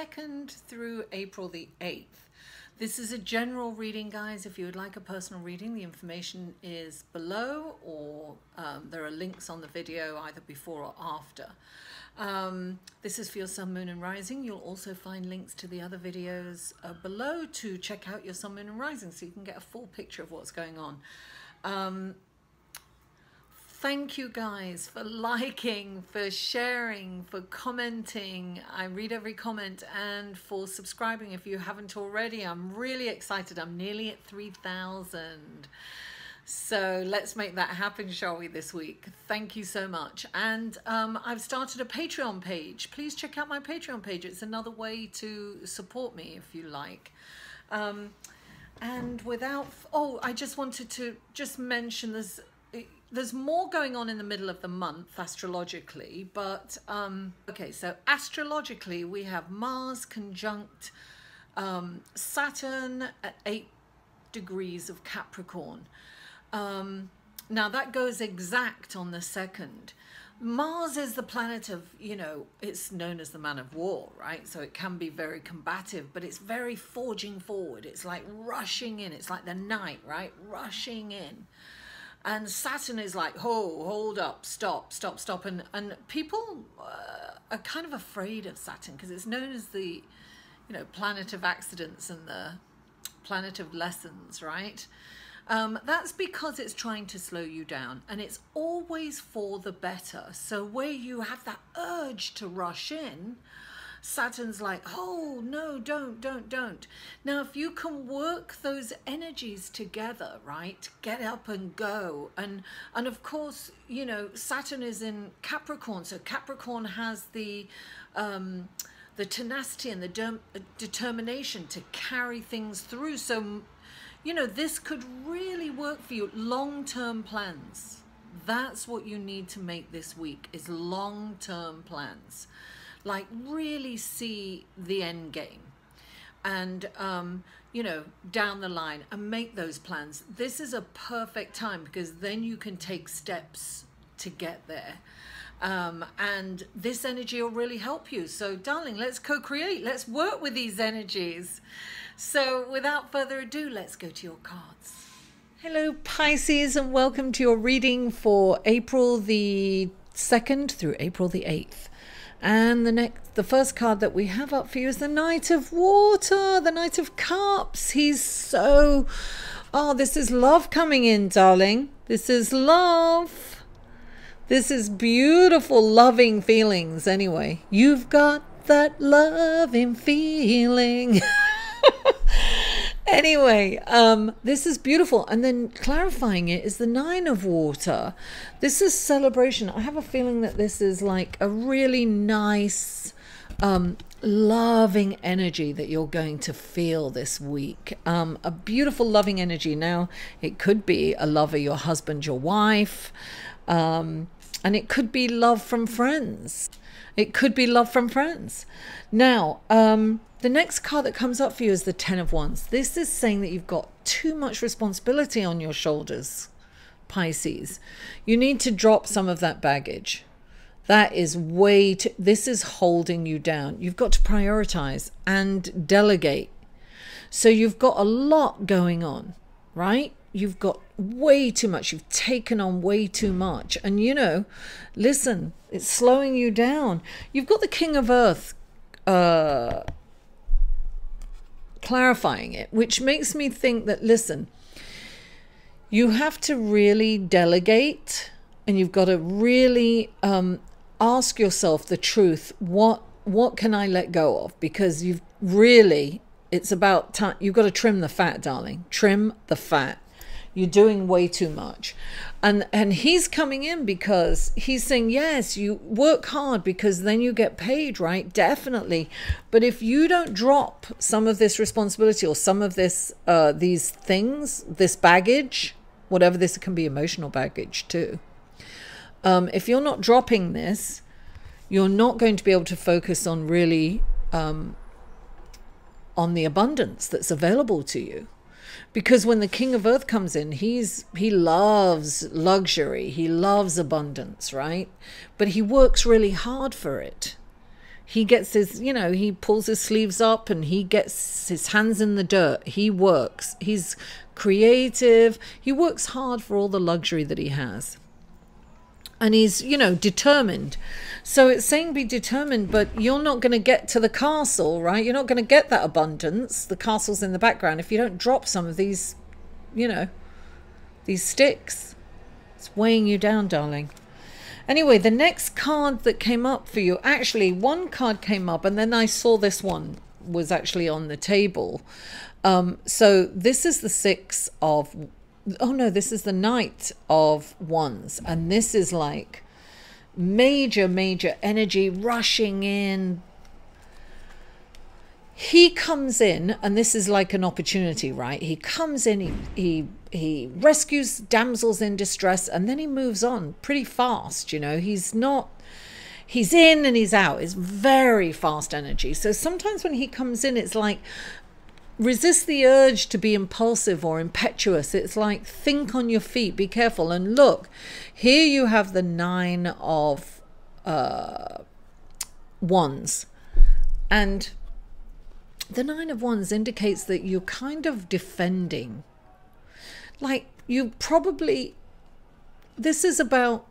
2nd through April the 8th. This is a general reading, guys. If you would like a personal reading, the information is below, or there are links on the video either before or after. This is for your sun, moon and rising. You'll also find links to the other videos below to check out your sun, moon and rising, so you can get a full picture of what's going on. Thank you guys for liking, for sharing, for commenting. I read every comment, and for subscribing if you haven't already. I'm really excited. I'm nearly at 3,000. So let's make that happen, shall we, this week? Thank you so much. And I've started a Patreon page. Please check out my Patreon page. It's another way to support me if you like. And without, I just wanted to mention there's more going on in the middle of the month astrologically, but okay, so astrologically we have Mars conjunct Saturn at 8 degrees of Capricorn. Now that goes exact on the 2nd. Mars is the planet of, it's known as the man of war, right? So it can be very combative, but it's very forging forward. It's like rushing in. It's like the knight, right? Rushing in. And Saturn is like, hold up, stop. And people are kind of afraid of Saturn because it's known as the, planet of accidents and the planet of lessons, right? That's because it's trying to slow you down, and it's always for the better. So where you have that urge to rush in, Saturn's like, oh, no, don't. Now, if you can work those energies together, right, get up and go. And of course, Saturn is in Capricorn. So Capricorn has the tenacity and the determination to carry things through. So, this could really work for you. Long-term plans. That's what you need to make this week, is long-term plans. Like really see the end game and, down the line, and make those plans. This is a perfect time because then you can take steps to get there. And this energy will really help you. So darling, let's co-create. Let's work with these energies. So without further ado, let's go to your cards. Hello Pisces, and welcome to your reading for April the 2nd through April the 8th. And the first card that we have up for you is the Knight of Water, the Knight of Cups. He's so, this is love coming in, darling. This is love. This is beautiful, loving feelings. Anyway, you've got that loving feeling. Anyway, this is beautiful. And then clarifying it is the 9 of Water. This is celebration. I have a feeling that this is like a really nice, loving energy that you're going to feel this week. A beautiful, loving energy. Now, it could be a lover, your husband, your wife. And it could be love from friends. It could be love from friends. Now, the next card that comes up for you is the 10 of Wands. This is saying that you've got too much responsibility on your shoulders, Pisces. You need to drop some of that baggage. That is this is holding you down. You've got to prioritize and delegate. So you've got a lot going on, right? You've got way too much. You've taken on way too much. And listen, it's slowing you down. You've got the King of Earth clarifying it, which makes me think that, listen, you have to really delegate, and you've got to really ask yourself the truth. What can I let go of? Because it's about time. You've got to trim the fat, darling. Trim the fat. You're doing way too much. And he's coming in because he's saying, yes, you work hard because then you get paid, right? Definitely. But if you don't drop some of this responsibility or some of this, these things, this baggage, whatever, this can be emotional baggage too. If you're not dropping this, you're not going to be able to focus on really, on the abundance that's available to you. Because when the King of Earth comes in, he loves luxury, he loves abundance, right? But he works really hard for it. He gets his, you know, he pulls his sleeves up and he gets his hands in the dirt. He works. He's creative. He works hard for all the luxury that he has. And he's, you know, determined. So it's saying be determined, but you're not going to get to the castle, right? You're not going to get that abundance. The castle's in the background if you don't drop some of these, you know, these sticks. It's weighing you down, darling. Anyway, the next card that came up for you, actually one card came up and then I saw this one was actually on the table. So this is the Six of, oh no, this is the Knight of Wands. And this is like major energy rushing in. He comes in, and this is like an opportunity, right? He comes in, he rescues damsels in distress, and then he moves on pretty fast, you know. He's in and he's out. It's very fast energy. So sometimes when he comes in, it's like, resist the urge to be impulsive or impetuous. It's like, think on your feet, be careful. And look, here you have the Nine of Wands. And the Nine of Wands indicates that you're kind of defending. Like, you probably, this is about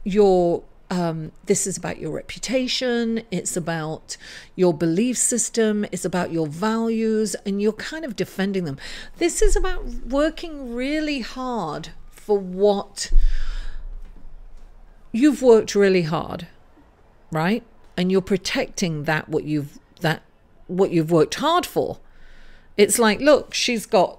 your reputation, it's about your belief system, it's about your values, and you're kind of defending them. This is about working really hard for what you've worked really hard, right? And you're protecting what you've worked hard for. It's like, look, she's got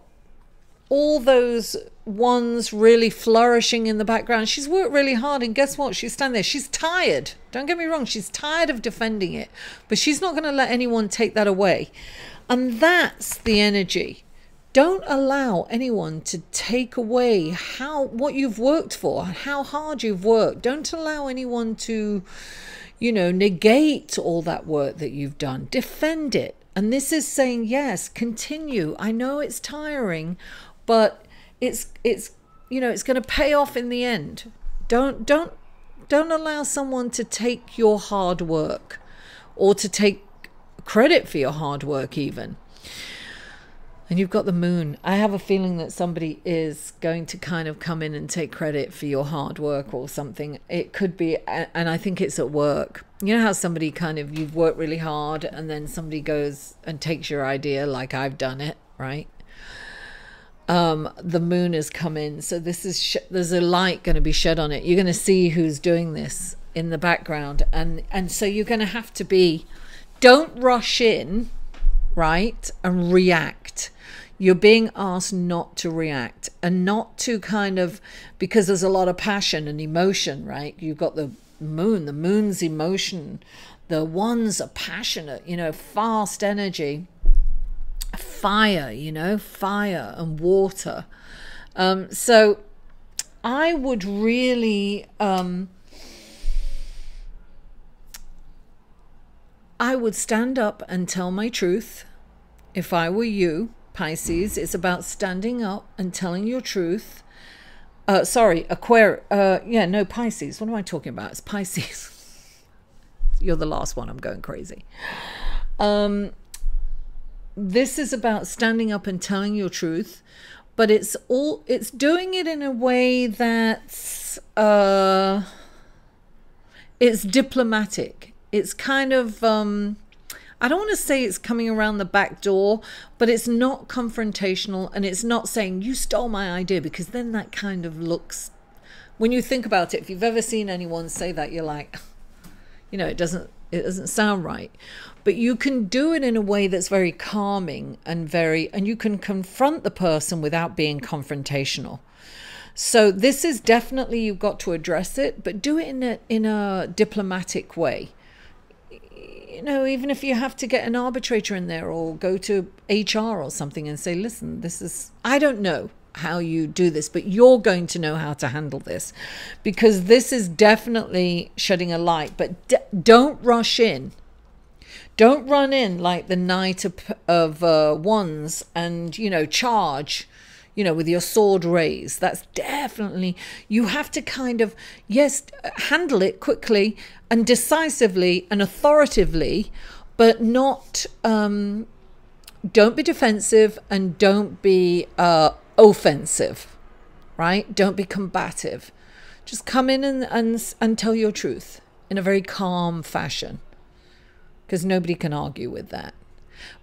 all those wands really flourishing in the background. She's worked really hard, and guess what? She's standing there. She's tired. Don't get me wrong. She's tired of defending it, but she's not going to let anyone take that away. And that's the energy. Don't allow anyone to take away what you've worked for, how hard you've worked. Don't allow anyone to, you know, negate all that work that you've done. Defend it. And this is saying, yes, continue. I know it's tiring, but it's you know, it's going to pay off in the end. Don't allow someone to take your hard work or to take credit for your hard work even. And you've got the Moon. I have a feeling that somebody is going to kind of come in and take credit for your hard work or something. It could be, and I think it's at work. You know how somebody kind of, you've worked really hard and then somebody goes and takes your idea, like I've done it, right? The Moon has come in. So this is, there's a light going to be shed on it. You're going to see who's doing this in the background. And so you're going to have to be, don't rush in, right? And react. You're being asked not to react and not to kind of, because there's a lot of passion and emotion, right? You've got the Moon's emotion. The Wands are passionate, you know, fast energy, fire, you know, fire and water. So I would really, I would stand up and tell my truth. If I were you, Pisces, it's about standing up and telling your truth. Sorry, Aquarius. Yeah, no, Pisces. What am I talking about? It's Pisces. You're the last one. I'm going crazy. This is about standing up and telling your truth, but it's doing it in a way that's it's diplomatic. It's kind of I don't want to say it's coming around the back door, but it's not confrontational, and it's not saying you stole my idea, because then that kind of looks, when you think about it, if you've ever seen anyone say that, you're like, you know, it doesn't sound right. But you can do it in a way that's very calming and you can confront the person without being confrontational. So this is definitely, you've got to address it, but do it in a diplomatic way. You know, even if you have to get an arbitrator in there or go to HR or something and say, listen, this is, I don't know how you do this, but you're going to know how to handle this, because this is definitely shedding a light. But don't rush in. Don't run in like the Knight of Wands and, you know, charge. with your sword raised. That's definitely, you have to kind of, yes, handle it quickly and decisively and authoritatively, but not, don't be defensive and don't be offensive, right? Don't be combative. Just come in and tell your truth in a very calm fashion, because nobody can argue with that.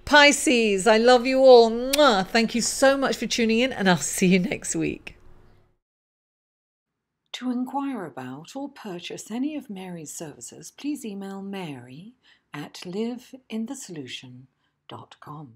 Pisces, I love you all. Mwah. Thank you so much for tuning in, and I'll see you next week. To inquire about or purchase any of Mary's services, please email Mary at liveinthesolution.com.